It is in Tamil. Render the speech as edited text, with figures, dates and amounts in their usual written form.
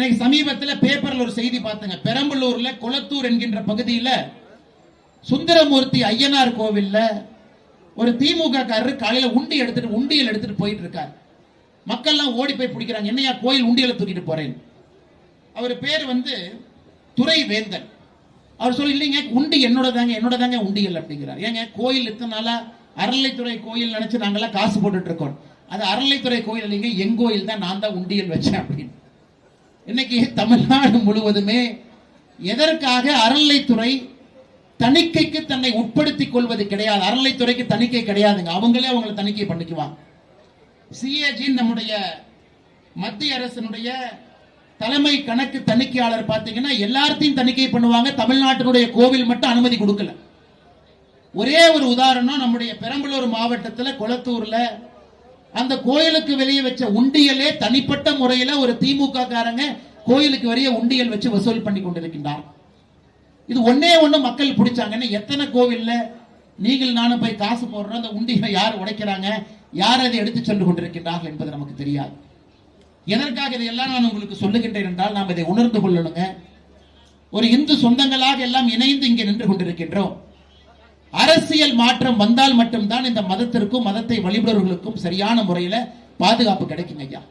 எனக்கு சமீபத்தில் பேப்பர்ல ஒரு செய்தி பார்த்தேங்க. பெரம்பலூர்ல கொளத்தூர் என்கின்ற பகுதியில் சுந்தரமூர்த்தி ஐயனார் கோவில்ல ஒரு திமுக காரர் காலையில உண்டியல் எடுத்துட்டு போயிட்டு இருக்கார். மக்கள்லாம் ஓடி போய் பிடிக்கிறாங்க. என்னையா கோயில் உண்டியலை தூக்கிட்டு போறேன். அவர் பேர் துரை வேந்தன். அவர் சொல்லி இல்லைங்க உண்டி என்னோட தாங்க உண்டியல் அப்படிங்கிறார். ஏங்க கோயில் இத்தனை நாளா அறநிலைத்துறை கோயில் நினைச்சு நாங்கெல்லாம் காசு போட்டுட்டு இருக்கோம். அது அறநிலைத்துறை கோயில் இல்லைங்க, என் கோயில் தான், நான் தான் உண்டியல் வச்சேன் அப்படின்னு. இன்னைக்கு தமிழ்நாடு முழுவதுமே எதற்காக அறநிலைத்துறை தணிக்கைக்கு தன்னை உட்படுத்திக் கொள்வது கிடையாது. அறநிலைத்துறைக்கு தணிக்கை கிடையாதுங்க, அவங்களே அவங்களை தணிக்கை பண்ணிக்குவாங்க. சிஏஜி நம்முடைய மத்திய அரசினுடைய தலைமை கணக்கு தணிக்கையாளர் பார்த்தீங்கன்னா எல்லாத்தையும் தணிக்கை பண்ணுவாங்க. தமிழ்நாட்டினுடைய கோவில் மட்டும் அனுமதி கொடுக்கல. ஒரே ஒரு உதாரணம், நம்முடைய பெரம்பலூர் மாவட்டத்தில் கொளத்தூர்ல அந்த கோயிலுக்கு வெளியே வச்ச உண்டியலே தனிப்பட்ட முறையில் ஒரு திமுக காரங்க கோயிலுக்கு வெளியே உண்டியல் வச்சு வசூல் பண்ணி கொண்டிருக்கின்றார். இது ஒன்னே ஒண்ணு மக்கள் பிடிச்சாங்கன்னு எத்தனை கோவில்ல நீங்கள் நானும் போய் காசு போடுறோம், அந்த உண்டியலை யார் உடைக்கிறாங்க, யார் அதை எடுத்து சென்று கொண்டிருக்கின்றார்கள் என்பது நமக்கு தெரியாது. எதற்காக இதையெல்லாம் நான் உங்களுக்கு சொல்லுகின்றேன் என்றால், நாம் இதை உணர்ந்து கொள்ளணுங்க. ஒரு இந்து சொந்தங்களாக எல்லாம் இணைந்து இங்கே நின்று கொண்டிருக்கின்றோம். அரசியல் மாற்றம் வந்தால் மட்டும்தான் இந்த மதத்திற்கும் மதத்தை வழிபடுவர்களுக்கும் சரியான முறையில் பாதுகாப்பு கிடைக்கும் ஐயா.